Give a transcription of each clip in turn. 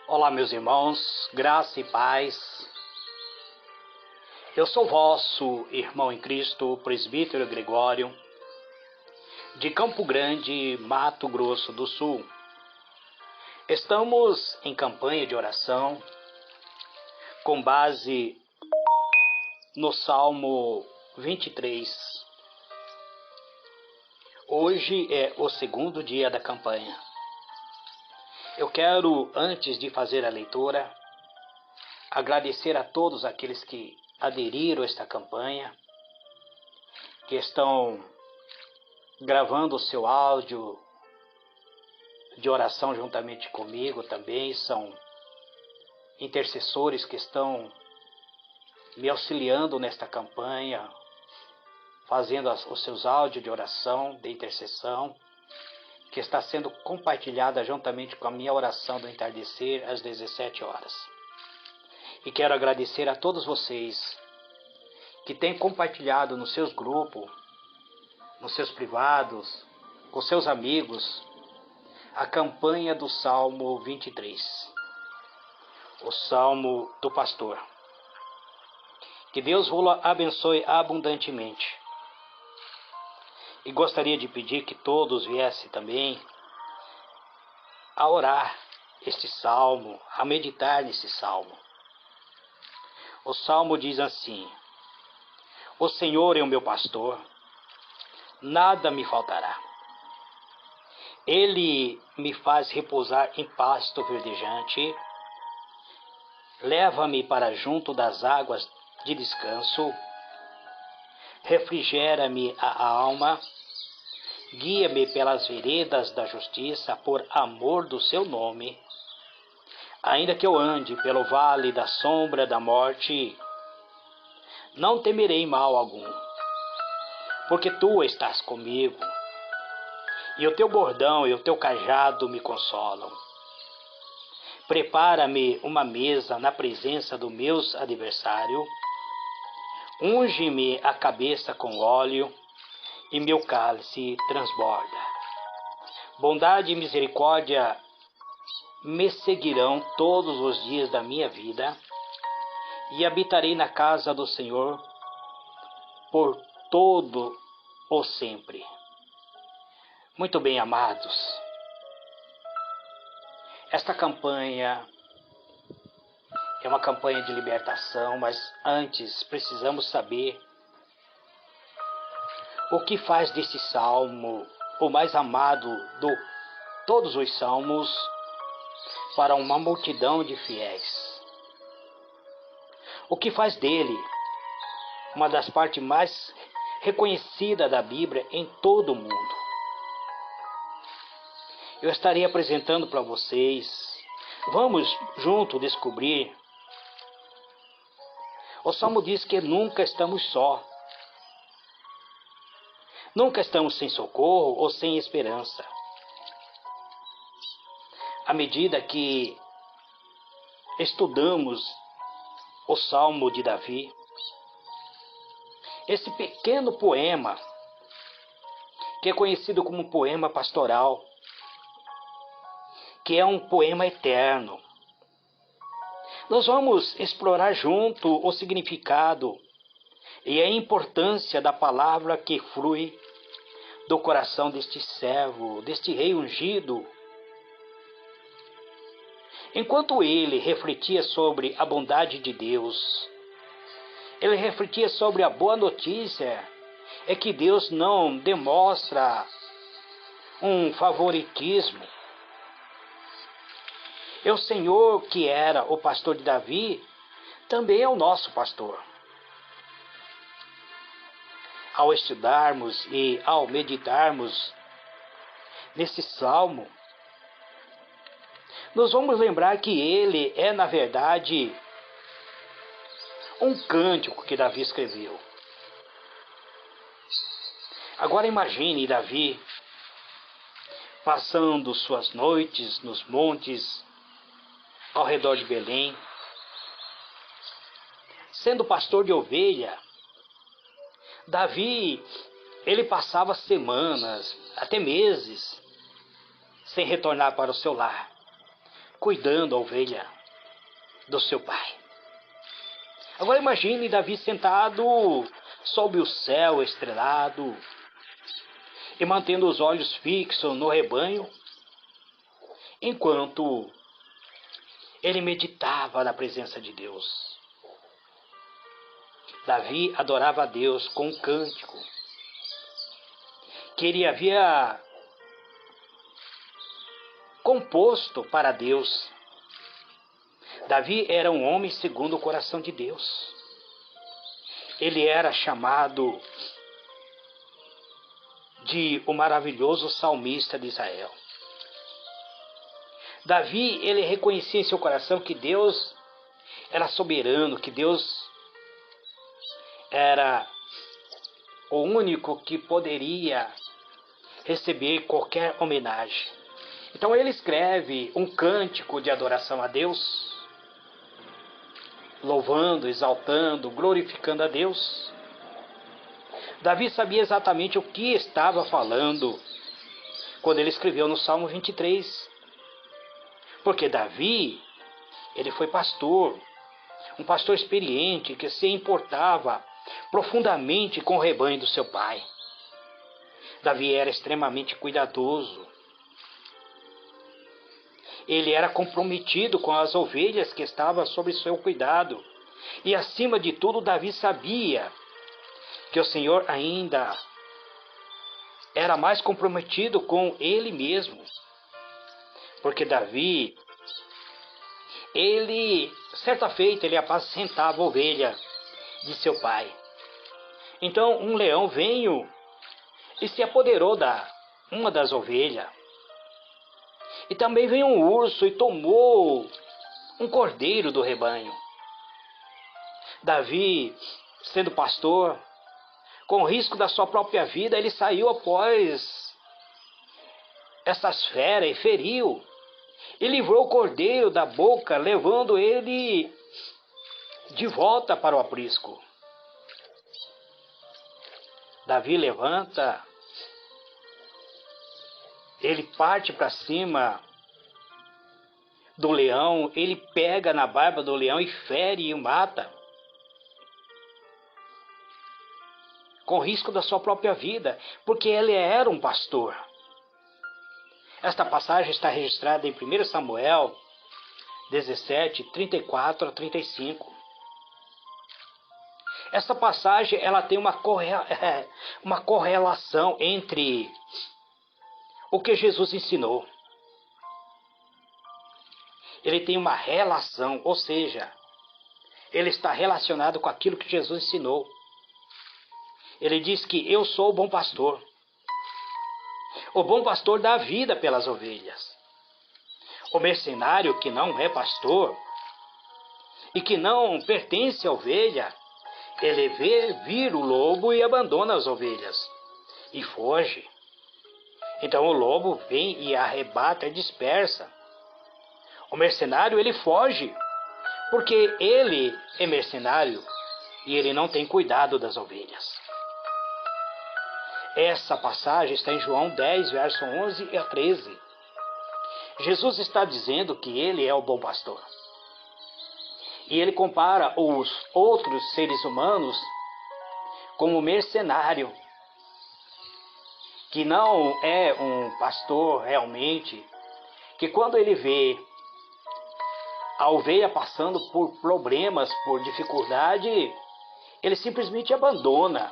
Olá, meus irmãos, graça e paz. Eu sou vosso irmão em Cristo, presbítero Gregório, de Campo Grande, Mato Grosso do Sul. Estamos em campanha de oração com base no Salmo 23. Hoje é o segundo dia da campanha. Eu quero, antes de fazer a leitura, agradecer a todos aqueles que aderiram a esta campanha, que estão gravando o seu áudio de oração juntamente comigo também, são intercessores que estão me auxiliando nesta campanha, fazendo os seus áudios de oração, de intercessão, que está sendo compartilhada juntamente com a minha oração do entardecer às 17 horas. E quero agradecer a todos vocês que têm compartilhado nos seus grupos, nos seus privados, com seus amigos, a campanha do Salmo 23, o Salmo do Pastor. Que Deus vos abençoe abundantemente. E gostaria de pedir que todos viessem também a orar este salmo, a meditar nesse salmo. O salmo diz assim: O Senhor é o meu pastor, nada me faltará. Ele me faz repousar em pasto verdejante, leva-me para junto das águas de descanso, refrigera-me a alma, guia-me pelas veredas da justiça por amor do seu nome. Ainda que eu ande pelo vale da sombra da morte, não temerei mal algum, porque tu estás comigo, e o teu bordão e o teu cajado me consolam. Prepara-me uma mesa na presença dos meus adversários, unge-me a cabeça com óleo, e meu cálice transborda. Bondade e misericórdia me seguirão todos os dias da minha vida, e habitarei na casa do Senhor por todo o sempre. Muito bem, amados. Esta campanha é uma campanha de libertação, mas antes precisamos saber o que faz desse salmo o mais amado de todos os salmos para uma multidão de fiéis. O que faz dele uma das partes mais reconhecidas da Bíblia em todo o mundo. Eu estarei apresentando para vocês. Vamos juntos descobrir. O salmo diz que nunca estamos só. Nunca estamos sem socorro ou sem esperança. À medida que estudamos o Salmo de Davi, esse pequeno poema, que é conhecido como poema pastoral, que é um poema eterno, nós vamos explorar junto o significado e a importância da palavra que flui do coração deste servo, deste rei ungido. Enquanto ele refletia sobre a bondade de Deus, ele refletia sobre a boa notícia, é que Deus não demonstra um favoritismo. E o Senhor, que era o pastor de Davi, também é o nosso pastor. Ao estudarmos e ao meditarmos nesse salmo, nós vamos lembrar que ele é, na verdade, um cântico que Davi escreveu. Agora imagine Davi passando suas noites nos montes ao redor de Belém, sendo pastor de ovelha. Davi, ele passava semanas, até meses, sem retornar para o seu lar, cuidando da ovelha do seu pai. Agora imagine Davi sentado sob o céu estrelado e mantendo os olhos fixos no rebanho, enquanto ele meditava na presença de Deus. Davi adorava a Deus com um cântico que ele havia composto para Deus. Davi era um homem segundo o coração de Deus. Ele era chamado de o maravilhoso salmista de Israel. Davi, ele reconhecia em seu coração que Deus era soberano, que Deus era o único que poderia receber qualquer homenagem. Então ele escreve um cântico de adoração a Deus, louvando, exaltando, glorificando a Deus. Davi sabia exatamente o que estava falando quando ele escreveu no Salmo 23. Porque Davi, ele foi pastor, um pastor experiente que se importava profundamente com o rebanho do seu pai. Davi era extremamente cuidadoso. Ele era comprometido com as ovelhas que estavam sob seu cuidado. E acima de tudo, Davi sabia que o Senhor ainda era mais comprometido com ele mesmo. Porque Davi, certa feita, ele apacentava a ovelha de seu pai. Então um leão veio e se apoderou da uma das ovelhas. E também veio um urso e tomou um cordeiro do rebanho. Davi, sendo pastor, com risco da sua própria vida, ele saiu após essas feras e feriu. E livrou o cordeiro da boca, levando ele de volta para o aprisco. Davi levanta, ele parte para cima do leão, ele pega na barba do leão e fere e o mata, com risco da sua própria vida, porque ele era um pastor. Esta passagem está registrada em 1 Samuel 17, 34 a 35. Essa passagem ela tem uma correlação entre o que Jesus ensinou. Ele tem uma relação, ou seja, ele está relacionado com aquilo que Jesus ensinou. Ele diz que eu sou o bom pastor. O bom pastor dá vida pelas ovelhas. O mercenário que não é pastor e que não pertence à ovelha, ele vê vir o lobo e abandona as ovelhas e foge. Então o lobo vem e arrebata e dispersa. O mercenário, ele foge, porque ele é mercenário e ele não tem cuidado das ovelhas. Essa passagem está em João 10, verso 11 a 13. Jesus está dizendo que ele é o bom pastor. E ele compara os outros seres humanos como mercenário, que não é um pastor realmente, que quando ele vê a ovelha passando por problemas, por dificuldade, ele simplesmente abandona.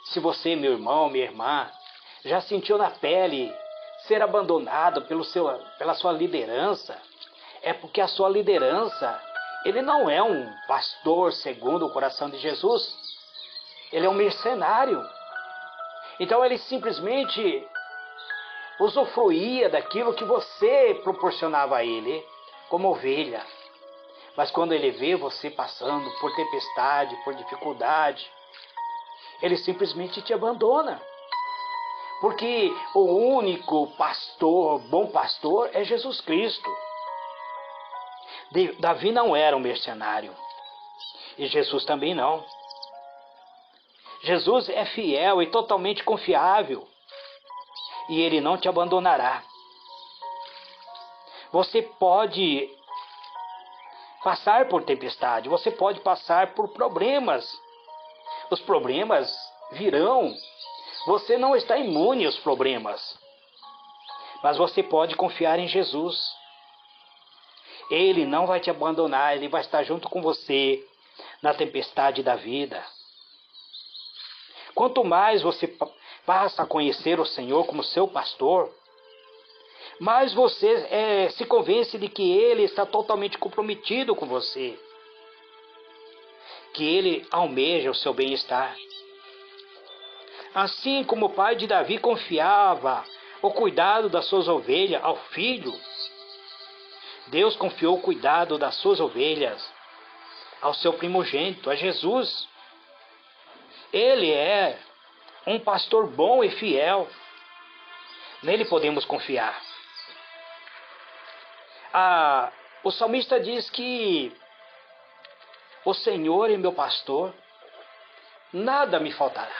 Se você, meu irmão, minha irmã, já sentiu na pele ser abandonado pela sua liderança, é porque a sua liderança, ele não é um pastor segundo o coração de Jesus. Ele é um mercenário. Então ele simplesmente usufruía daquilo que você proporcionava a ele como ovelha. Mas quando ele vê você passando por tempestade, por dificuldade, ele simplesmente te abandona. Porque o único pastor, bom pastor, é Jesus Cristo. Davi não era um mercenário. E Jesus também não. Jesus é fiel e totalmente confiável. E ele não te abandonará. Você pode passar por tempestade, você pode passar por problemas. Os problemas virão. Você não está imune aos problemas. Mas você pode confiar em Jesus. Ele não vai te abandonar, Ele vai estar junto com você na tempestade da vida. Quanto mais você passa a conhecer o Senhor como seu pastor, mais você se convence de que Ele está totalmente comprometido com você, que Ele almeja o seu bem-estar. Assim como o pai de Davi confiava o cuidado das suas ovelhas ao filho, Deus confiou o cuidado das suas ovelhas ao seu primogênito, a Jesus. Ele é um pastor bom e fiel. Nele podemos confiar. O salmista diz que o Senhor é meu pastor, nada me faltará.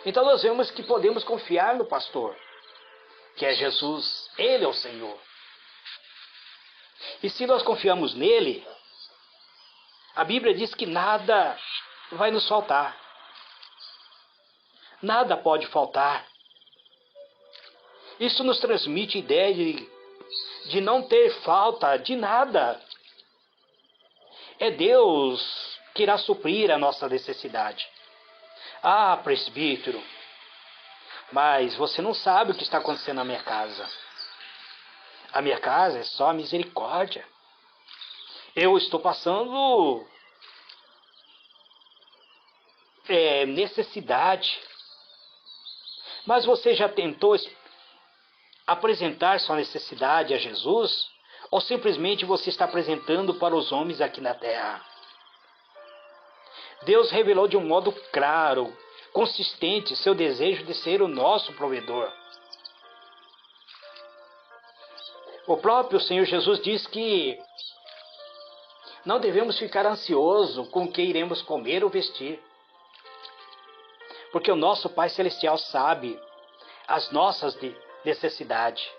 Então nós vemos que podemos confiar no pastor, que é Jesus. Ele é o Senhor. E se nós confiamos nele, a Bíblia diz que nada vai nos faltar. Nada pode faltar. Isso nos transmite a ideia de não ter falta de nada. É Deus que irá suprir a nossa necessidade. Ah, presbítero, mas você não sabe o que está acontecendo na minha casa. A minha casa é só misericórdia. Eu estou passando necessidade. Mas você já tentou apresentar sua necessidade a Jesus? Ou simplesmente você está apresentando para os homens aqui na terra? Deus revelou de um modo claro, consistente, seu desejo de ser o nosso provedor. O próprio Senhor Jesus diz que não devemos ficar ansiosos com o que iremos comer ou vestir, porque o nosso Pai Celestial sabe as nossas necessidades.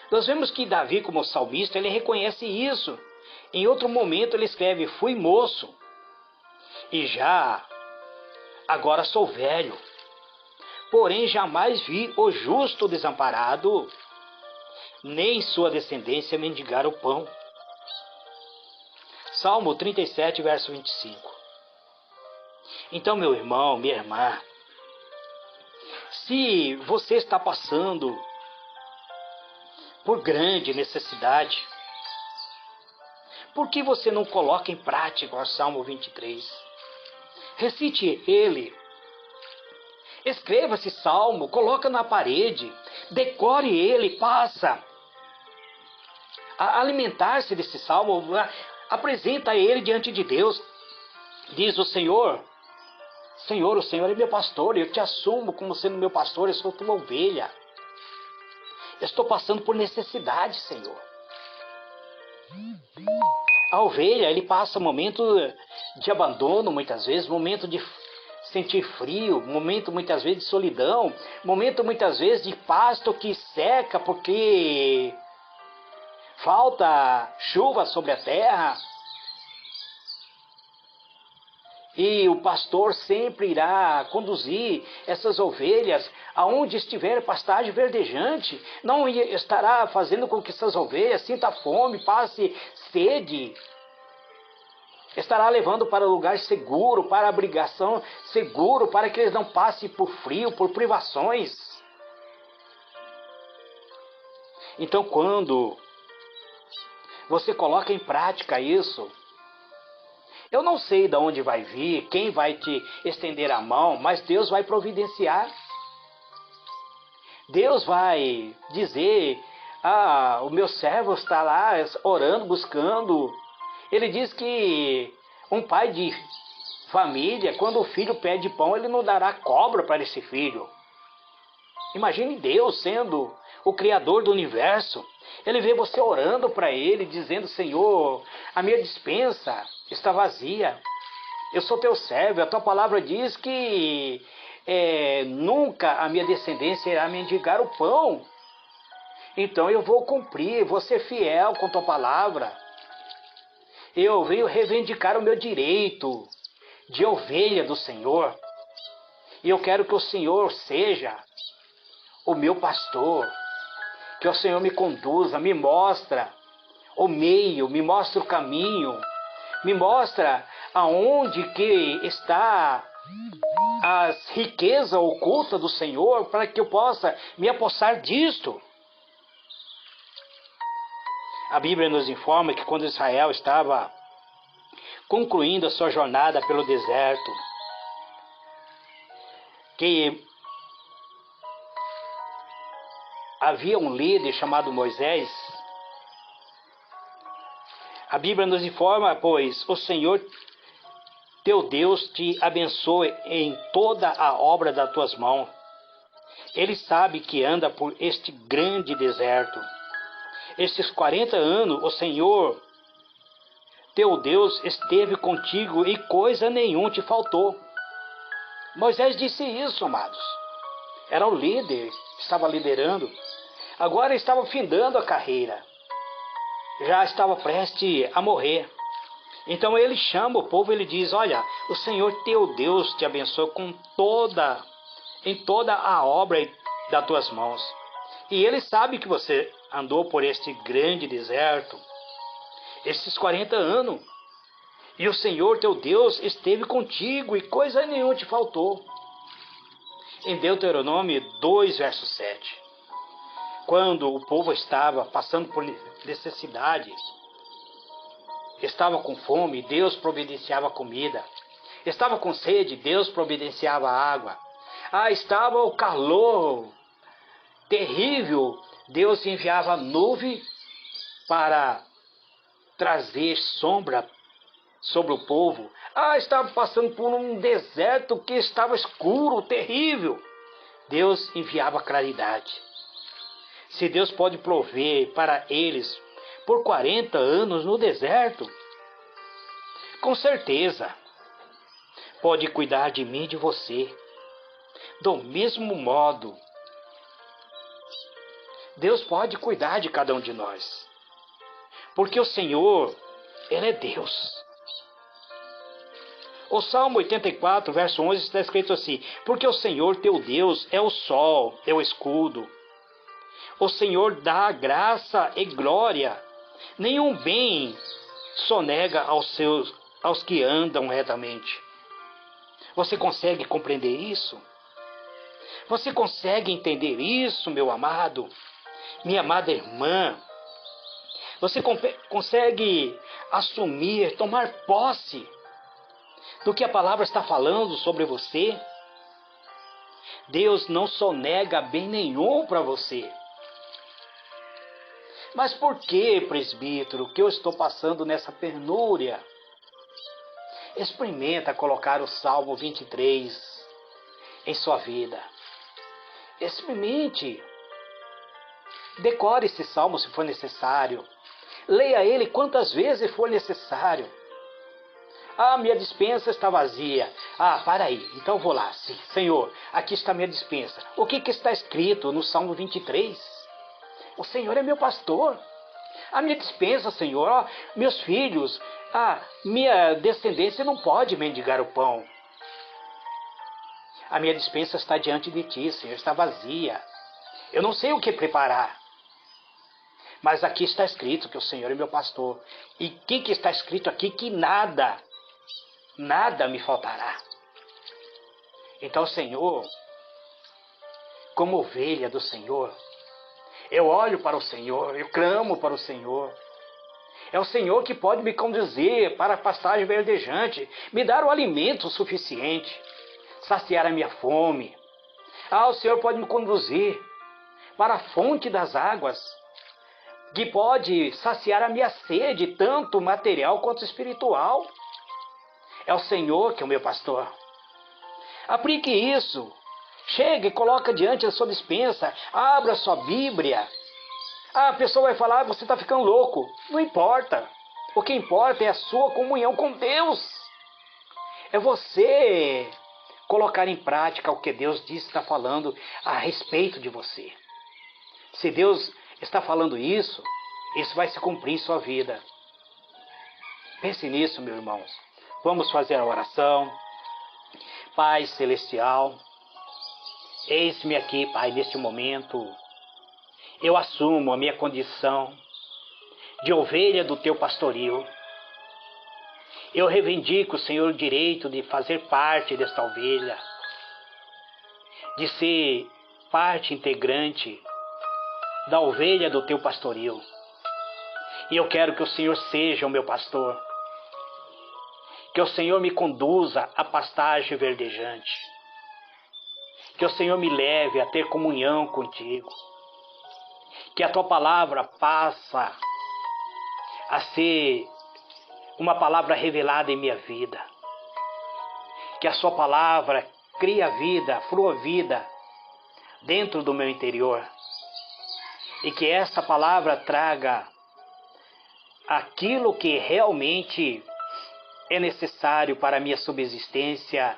Nós vemos que Davi, como salmista, ele reconhece isso. Em outro momento ele escreve: fui moço e agora sou velho, porém jamais vi o justo desamparado, nem sua descendência mendigar o pão. Salmo 37, verso 25. Então, meu irmão, minha irmã, se você está passando por grande necessidade, por que você não coloca em prática o Salmo 23? Recite ele. Escreva esse salmo, coloca na parede, decore ele, passa a alimentar-se desse salmo, apresenta ele diante de Deus. Diz o Senhor, o Senhor é meu pastor, eu te assumo como sendo meu pastor, eu sou tua ovelha. Eu estou passando por necessidade, Senhor. A ovelha, ele passa momento de abandono, muitas vezes, momento de sentir frio, momento muitas vezes de solidão, momento muitas vezes de pasto que seca porque falta chuva sobre a terra. E o pastor sempre irá conduzir essas ovelhas aonde estiver pastagem verdejante. Não estará fazendo com que essas ovelhas sintam fome, passe sede. Estará levando para lugar seguro, para abrigação seguro, para que eles não passem por frio, por privações. Então, quando você coloca em prática isso, eu não sei de onde vai vir, quem vai te estender a mão, mas Deus vai providenciar. Deus vai dizer: o meu servo está lá orando, buscando. Ele diz que um pai de família, quando o filho pede pão, ele não dará cobra para esse filho. Imagine Deus sendo o Criador do universo. Ele vê você orando para Ele, dizendo: Senhor, a minha despensa está vazia. Eu sou teu servo, a tua palavra diz que nunca a minha descendência irá mendigar o pão. então eu vou cumprir, vou ser fiel com tua palavra. Eu venho reivindicar o meu direito de ovelha do Senhor. E eu quero que o Senhor seja o meu pastor, que o Senhor me conduza, me mostra o meio, me mostra o caminho, me mostra aonde que está as riquezas ocultas do Senhor, para que eu possa me apossar disto. A Bíblia nos informa que quando Israel estava concluindo a sua jornada pelo deserto, que havia um líder chamado Moisés. A Bíblia nos informa, pois, o Senhor teu Deus te abençoe em toda a obra das tuas mãos. Ele sabe que anda por este grande deserto. Estes 40 anos o Senhor teu Deus esteve contigo e coisa nenhuma te faltou. Moisés disse isso, amados. Era o líder, estava liderando. Agora estava findando a carreira. Já estava prestes a morrer. Então ele chama o povo e ele diz: olha, o Senhor teu Deus te abençoe em toda a obra das tuas mãos. E ele sabe que você andou por este grande deserto, esses 40 anos. E o Senhor teu Deus esteve contigo e coisa nenhuma te faltou. Em Deuteronômio 2, verso 7. Quando o povo estava passando por necessidade, estava com fome, Deus providenciava comida. Estava com sede, Deus providenciava água. Estava o calor terrível, Deus enviava nuvem para trazer sombra sobre o povo. Estava passando por um deserto que estava escuro, terrível. Deus enviava claridade. Se Deus pode prover para eles por 40 anos no deserto, com certeza pode cuidar de mim e de você. Do mesmo modo, Deus pode cuidar de cada um de nós. Porque o Senhor, Ele é Deus. O Salmo 84, verso 11, está escrito assim: porque o Senhor teu Deus é o sol, é o escudo. O Senhor dá graça e glória. Nenhum bem sonega aos que andam retamente. Você consegue compreender isso? Você consegue entender isso, meu amado? Minha amada irmã? Você consegue assumir, tomar posse do que a palavra está falando sobre você? Deus não sonega bem nenhum para você. Mas por que, presbítero, que eu estou passando nessa penúria? Experimenta colocar o Salmo 23 em sua vida. Experimente. Decore esse salmo se for necessário. Leia ele quantas vezes for necessário. Minha despensa está vazia. Para aí, então vou lá. Sim, Senhor, aqui está minha despensa. O que está escrito no Salmo 23? O Senhor é meu pastor. A minha despensa, Senhor, meus filhos, minha descendência não pode mendigar o pão. A minha despensa está diante de ti, Senhor, está vazia. Eu não sei o que preparar. Mas aqui está escrito que o Senhor é meu pastor. E o que está escrito aqui? Que nada me faltará. Então, Senhor, como ovelha do Senhor, eu olho para o Senhor, eu clamo para o Senhor. É o Senhor que pode me conduzir para a pastagem verdejante, me dar o alimento suficiente, saciar a minha fome. O Senhor pode me conduzir para a fonte das águas, que pode saciar a minha sede, tanto material quanto espiritual. É o Senhor que é o meu pastor. Aplique isso. Chega e coloca diante da sua despensa. Abra a sua Bíblia. A pessoa vai falar: você está ficando louco. Não importa. O que importa é a sua comunhão com Deus. É você colocar em prática o que Deus está falando a respeito de você. Se Deus está falando isso, isso vai se cumprir em sua vida. Pense nisso, meus irmãos. Vamos fazer a oração. Pai Celestial, eis-me aqui, Pai, neste momento. Eu assumo a minha condição de ovelha do teu pastoril. Eu reivindico, Senhor, o direito de fazer parte desta ovelha, de ser parte integrante da ovelha do teu pastoril. E eu quero que o Senhor seja o meu pastor, que o Senhor me conduza à pastagem verdejante, que o Senhor me leve a ter comunhão contigo, que a tua palavra passa a ser uma palavra revelada em minha vida, que a sua palavra cria vida, flua vida dentro do meu interior, e que essa palavra traga aquilo que realmente é necessário para a minha subsistência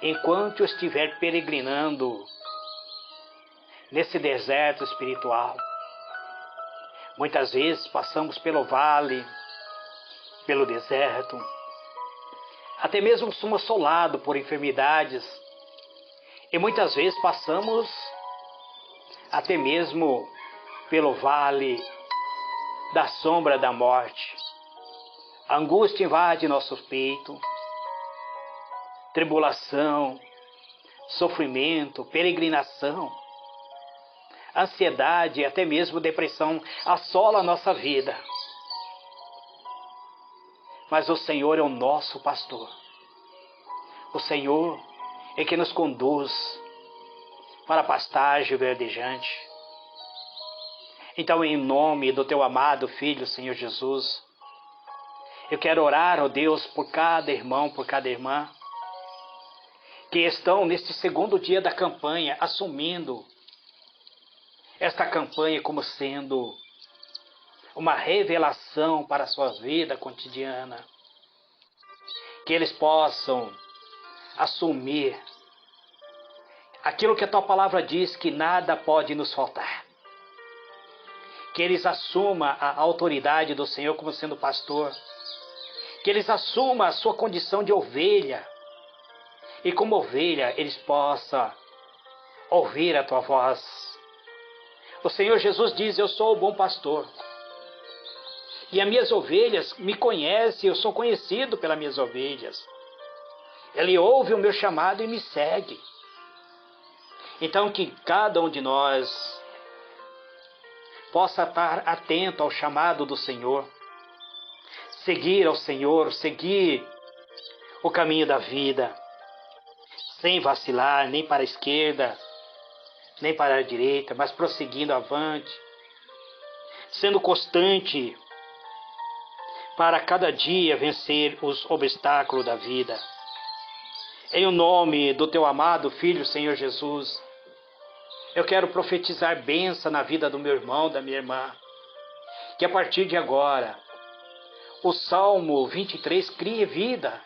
enquanto eu estiver peregrinando nesse deserto espiritual. Muitas vezes passamos pelo vale, pelo deserto, até mesmo somos assolados por enfermidades, e muitas vezes passamos até mesmo pelo vale da sombra da morte. A angústia invade nosso peito, tribulação, sofrimento, peregrinação, ansiedade e até mesmo depressão assola a nossa vida. Mas o Senhor é o nosso pastor. O Senhor é que nos conduz para a pastagem verdejante. Então, em nome do teu amado Filho, Senhor Jesus, eu quero orar, ó Deus, por cada irmão, por cada irmã, que estão neste segundo dia da campanha, assumindo esta campanha como sendo uma revelação para a sua vida cotidiana. Que eles possam assumir aquilo que a tua palavra diz, que nada pode nos faltar. Que eles assumam a autoridade do Senhor como sendo pastor. Que eles assumam a sua condição de ovelha. E como ovelha, eles possam ouvir a tua voz. O Senhor Jesus diz: eu sou o bom pastor. E as minhas ovelhas me conhecem, eu sou conhecido pelas minhas ovelhas. Ele ouve o meu chamado e me segue. Então que cada um de nós possa estar atento ao chamado do Senhor, seguir ao Senhor, seguir o caminho da vida, sem vacilar nem para a esquerda, nem para a direita, mas prosseguindo avante, sendo constante para cada dia vencer os obstáculos da vida. Em o nome do teu amado Filho, Senhor Jesus, eu quero profetizar bênção na vida do meu irmão, da minha irmã, que a partir de agora, o Salmo 23 crie vida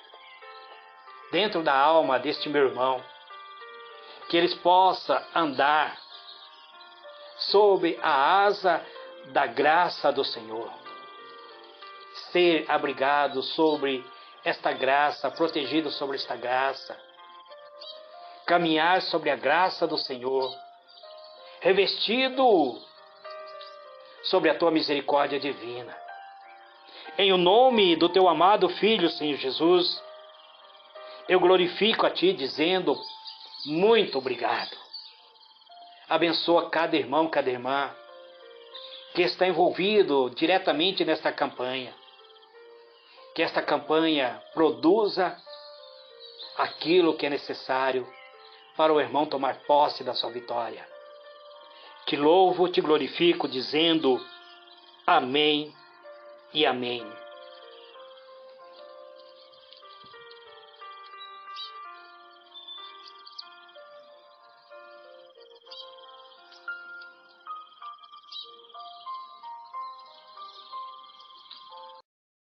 dentro da alma deste meu irmão, que eles possam andar sob a asa da graça do Senhor, ser abrigado sobre esta graça, protegido sobre esta graça, caminhar sobre a graça do Senhor, revestido sobre a tua misericórdia divina. Em o nome do teu amado Filho, Senhor Jesus, eu glorifico a ti dizendo: muito obrigado. Abençoa cada irmão, cada irmã que está envolvido diretamente nesta campanha. Que esta campanha produza aquilo que é necessário para o irmão tomar posse da sua vitória. Te louvo, te glorifico, dizendo amém e amém.